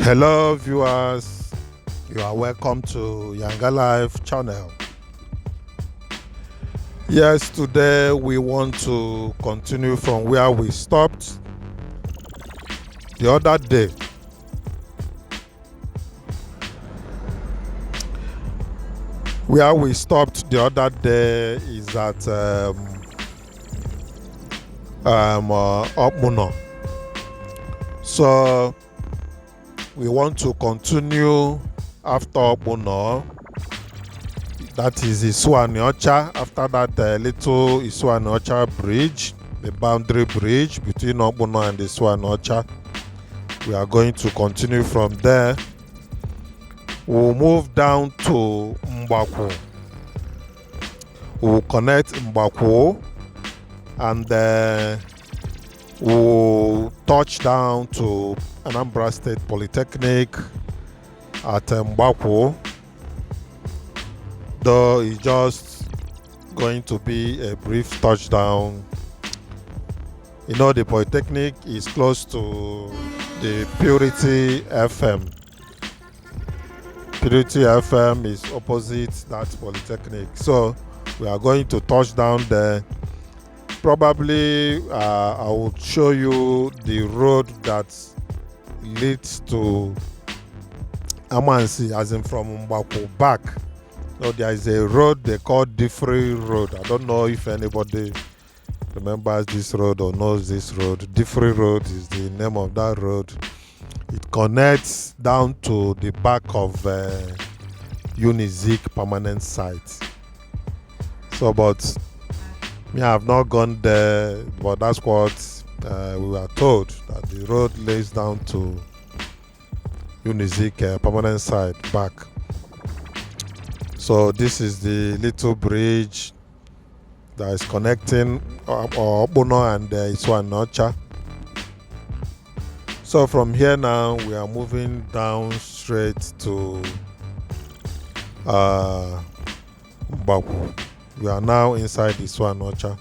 Hello viewers, you are welcome to YangaLife channel. Yes, today we want to continue from where we stopped the other day. Where we stopped the other day is at Okmuno. So we want to continue after Okmuno. That is Isuanaocha. After that little Isuanaocha bridge, the boundary bridge between Okmuno and Isuanaocha. We are going to continue from there. We'll move down to Mgbakwu. We'll connect Mgbakwu and we'll touch down to Anambra State Polytechnic at Mgbakwu. Though it's just going to be a brief touchdown. You know, the Polytechnic is close to the Purity FM. Purity FM is opposite that Polytechnic. So we are going to touch down there. Probably I will show you the road that leads to Amansi, as in from Mgbakwu back. So there is a road they call Diffrey Road. I don't know if anybody remembers this road or knows this road. Diffrey Road is the name of that road. It connects down to the back of Unizik permanent site. So, but me, I have not gone there, but that's what we were told, that the road lays down to Unizik permanent site back. So this is the little bridge that is connecting Okmuno and Isuanaocha. So from here now, we are moving down straight to Mgbakwu. We are now inside Isuanaocha.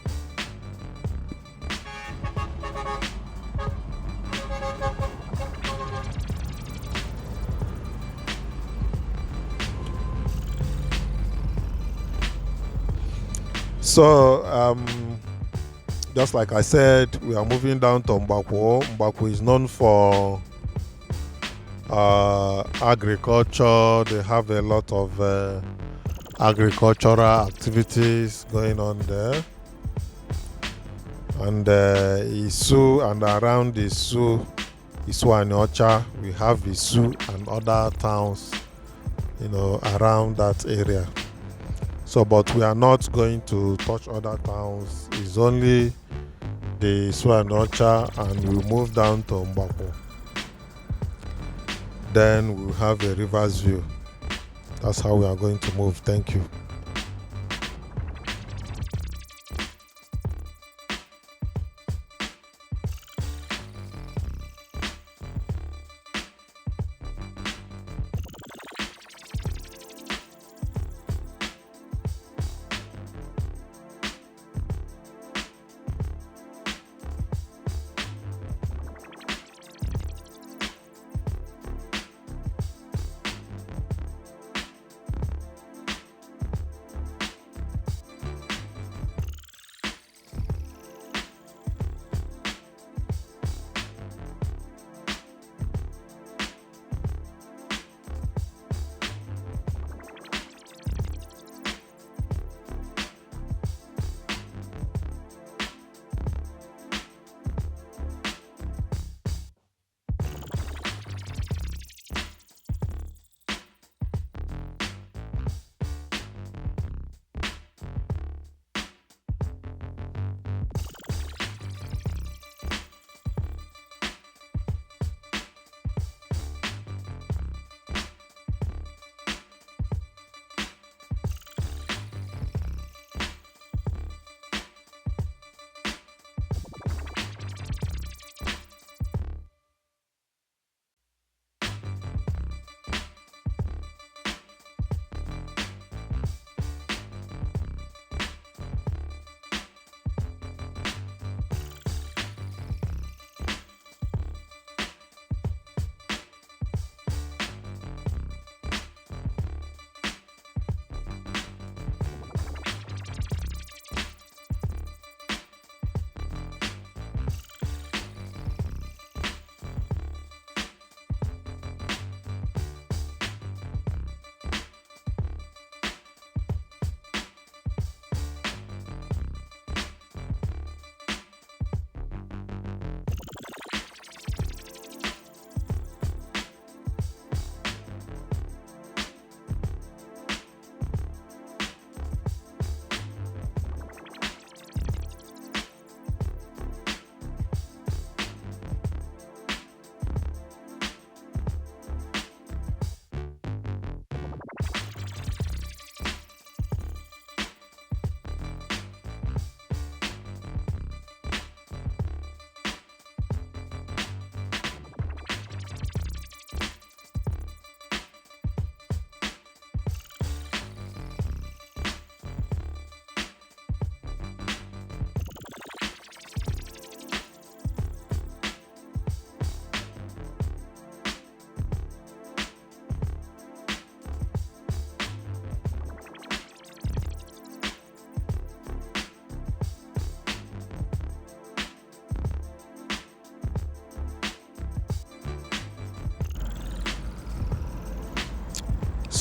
So just like I said, we are moving down to Mgbakwu. Mgbakwu is known for agriculture. They have a lot of agricultural activities going on there. And Isu and around Isuanaocha, we have Isu and other towns, around that area. So, but we are not going to touch other towns. It's only the Isuanaocha, and we move down to Mgbakwu. Then we'll have a river's view. That's how we are going to move. Thank you.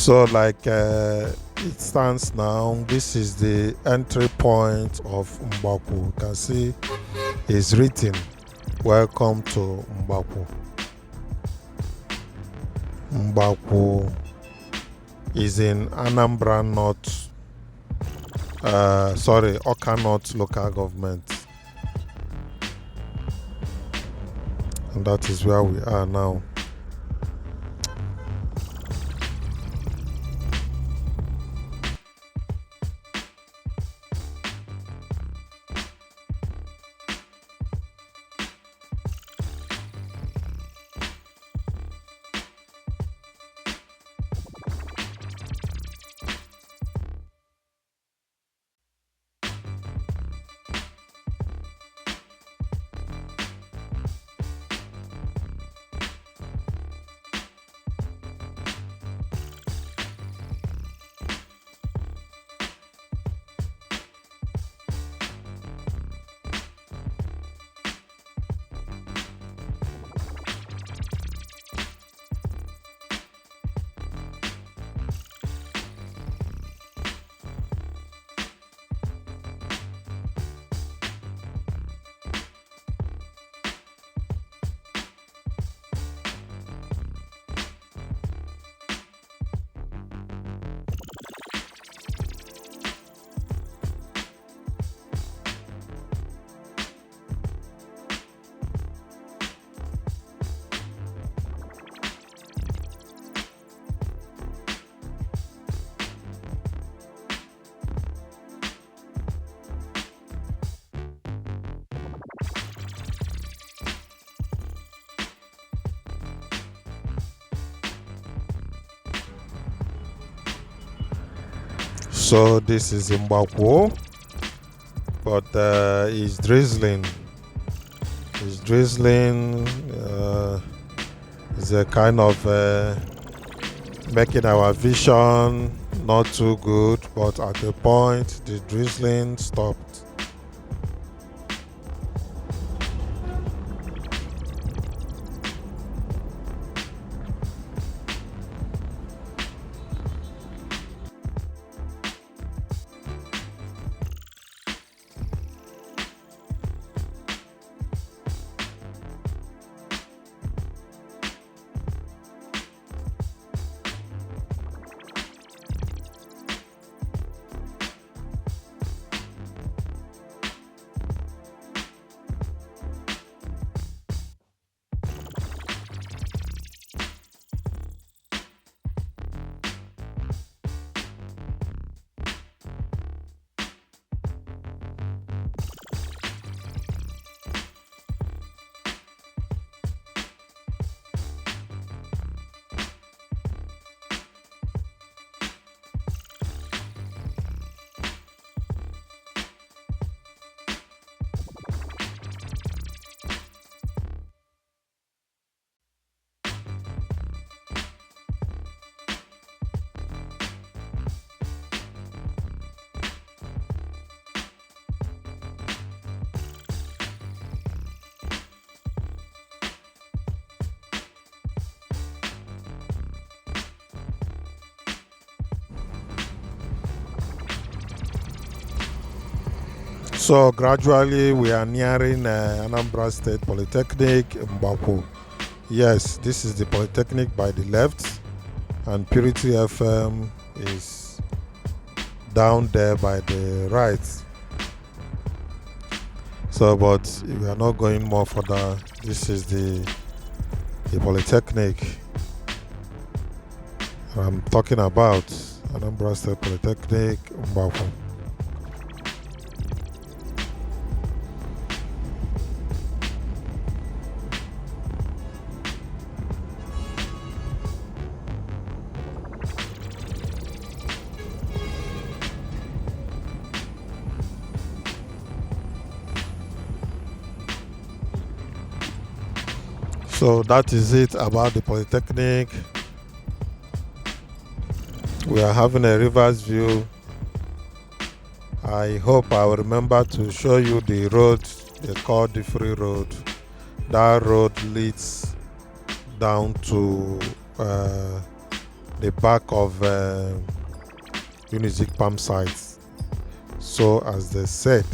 So like it stands now, this is the entry point of Mgbakwu. You can see it's written, welcome to Mgbakwu. Mgbakwu is in Anambra North, Ocha North local government. And that is where we are now. So this is Mgbakwu, but it's drizzling. It's drizzling. It's a kind of making our vision not too good, but at a point the drizzling stopped. So gradually we are nearing Anambra State Polytechnic, Mgbakwu. Yes, this is the Polytechnic by the left, and Purity FM is down there by the right. So, but we are not going more further. This is the Polytechnic I'm talking about, Anambra State Polytechnic, Mgbakwu. So that is it about the Polytechnic. We are having a reverse view. I hope I will remember to show you the road they call the free road. That road leads down to the back of Unizik palm sites. So as they said,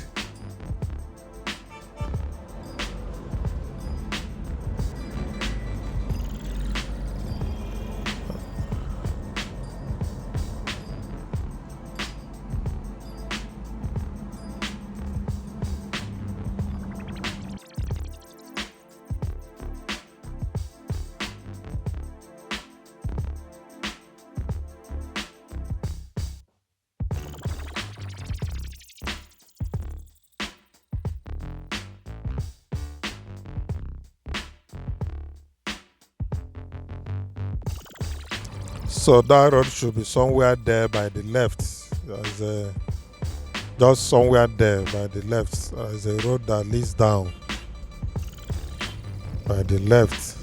so that road should be somewhere there by the left. Just somewhere there by the left. There's a road that leads down by the left.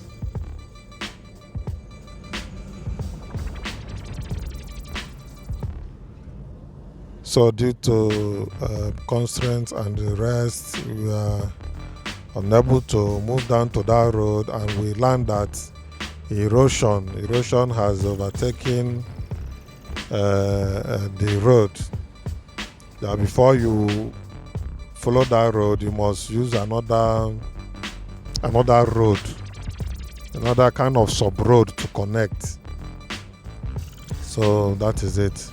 So due to constraints and the rest, we are unable to move down to that road, and we learned that erosion has overtaken the road. That before you follow that road, you must use another road, another kind of sub road to connect. So that is it.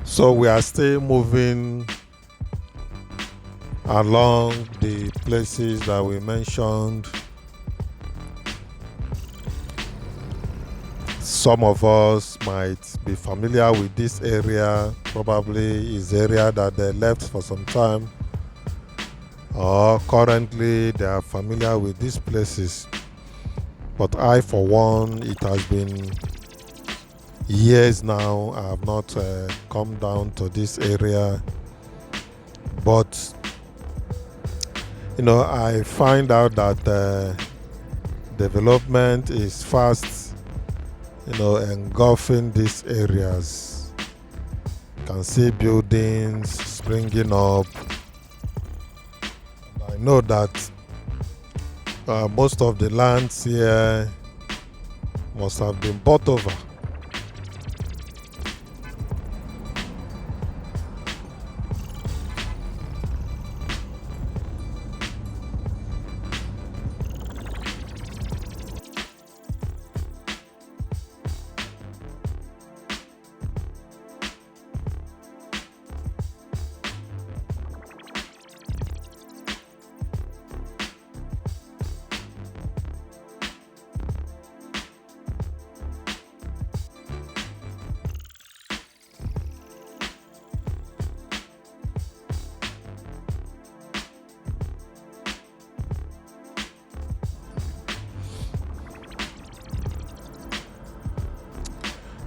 So we are still moving along the places that we mentioned. Some of us might be familiar with this area, probably is area that they left for some time, or currently they are familiar with these places. But I, for one, it has been years now I have not come down to this area, but I find out that development is fast engulfing these areas. You can see buildings springing up. I know that most of the lands here must have been bought over.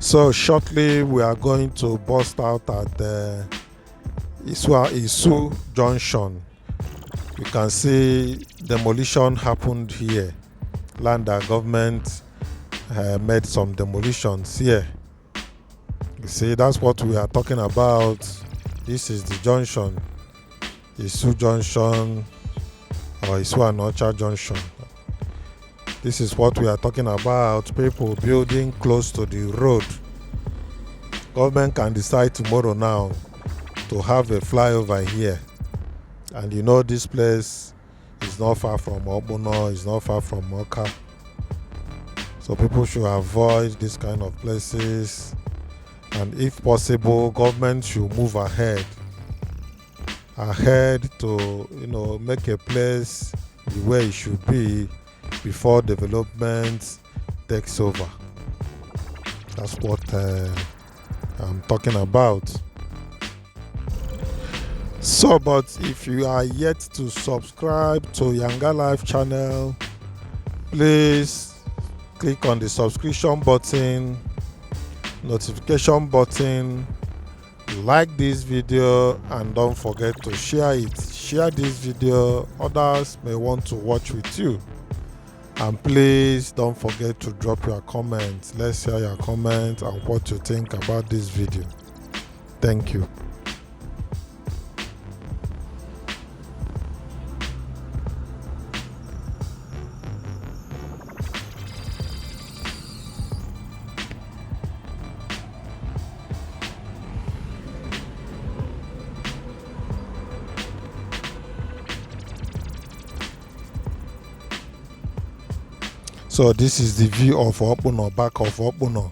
So shortly we are going to bust out at the Isu Junction. You can see demolition happened here. Government made some demolitions here. You see, that's what we are talking about. This is the junction, Isu Junction or Isuanaocha Junction. This is what we are talking about. People building close to the road. Government can decide tomorrow now to have a flyover here. And you know this place is not far from Obuno, it's not far from Ocha. So people should avoid this kind of places. And if possible, government should move ahead to make a place the way it should be before development takes over. That's what I'm talking about. So, but if you are yet to subscribe to YangaLife channel, please click on the subscription button, notification button, like this video, and don't forget to share it. Share this video, others may want to watch with you. And please don't forget to drop your comments. Let's hear your comments and what you think about this video. Thank you. So this is the view of Obuno, back of Obuno.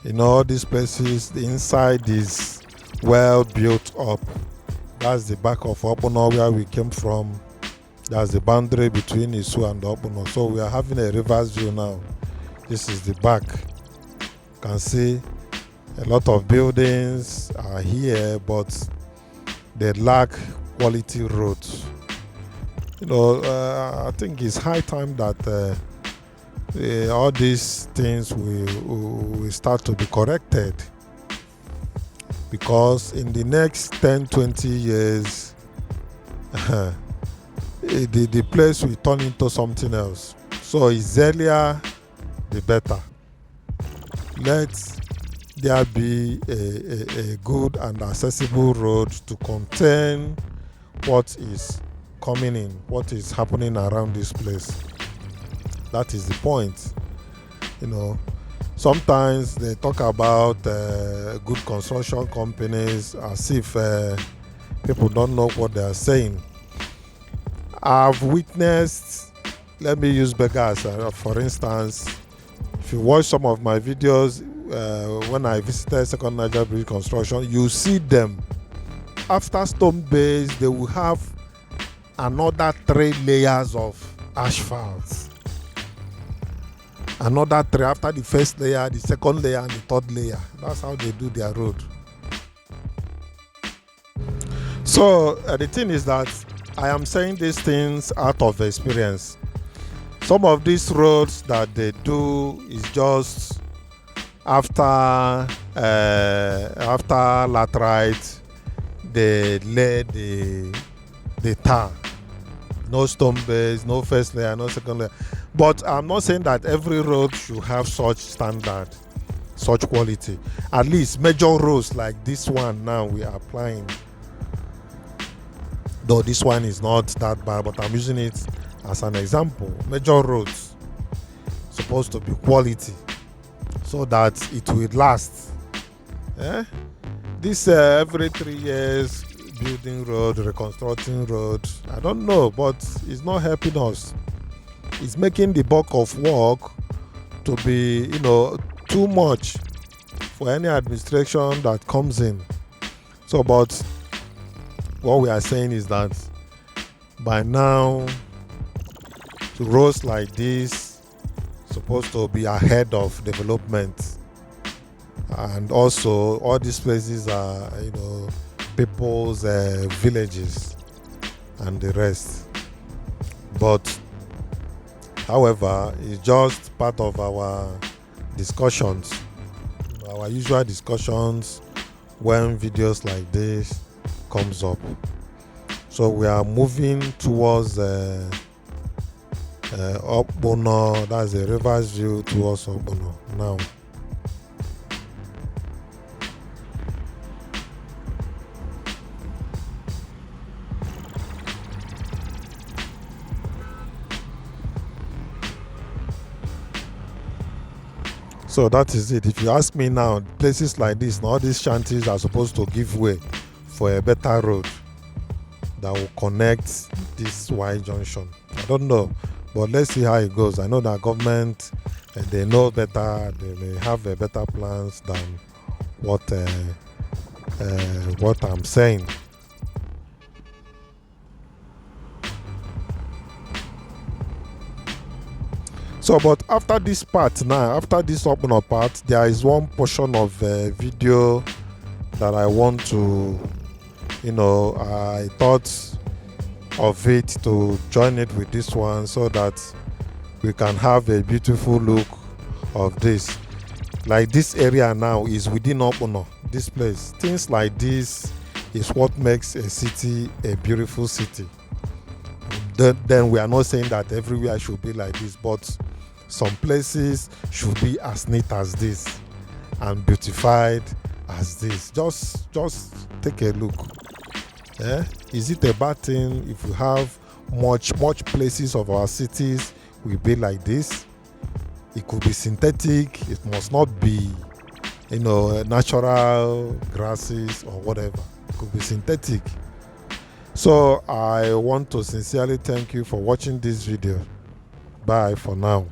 In all these places, the inside is well built up. That's the back of Obuno where we came from. That's the boundary between Isu and Obuno. So we are having a reverse view now. This is the back. You can see a lot of buildings are here, but they lack quality roads. I think it's high time that all these things will start to be corrected, because in the next 10-20 years the place will turn into something else. So it's earlier the better. Let there be a good and accessible road to contain what is coming in, what is happening around this place. That is the point. Sometimes they talk about good construction companies as if people don't know what they are saying. I've witnessed, let me use beggars for instance. If you watch some of my videos when I visited Second Niger Bridge construction, you see them after stone base, they will have another 3 layers of asphalt. Another 3 after the first layer, the second layer, and the third layer. That's how they do their road. So the thing is that I am saying these things out of experience. Some of these roads that they do is just after laterite, they lay the tar. No stone base, no first layer, no second layer. But I'm not saying that every road should have such standard, such quality. At least major roads like this one now we are applying. Though this one is not that bad, but I'm using it as an example. Major roads supposed to be quality so that it will last. This every 3 years building road, reconstructing road, I don't know, but it's not helping us. It's making the bulk of work to be, too much for any administration that comes in. So, but what we are saying is that by now, roads like this supposed to be ahead of development, and also all these places are, people's villages and the rest. But however, it's just part of our discussions. our usual discussions when videos like this comes up. So we are moving towards Okbono, that's a reverse view towards Okbono now. So that is it. If you ask me now, places like this, all these shanties are supposed to give way for a better road that will connect this Y junction. I don't know, but let's see how it goes. I know that government, they know better. They may have better plans than what I'm saying. So, but after this part now, after this opener part, there is one portion of video that I want to, I thought of it to join it with this one so that we can have a beautiful look of this. Like this area now is within Okbono, this place. Things like this is what makes a city a beautiful city. Then we are not saying that everywhere should be like this, but some places should be as neat as this and beautified as this. Just take a look. Is it a bad thing if we have much places of our cities will be like this? It could be synthetic. It must not be natural grasses or whatever. It could be synthetic. So I want to sincerely thank you for watching this video. Bye for now.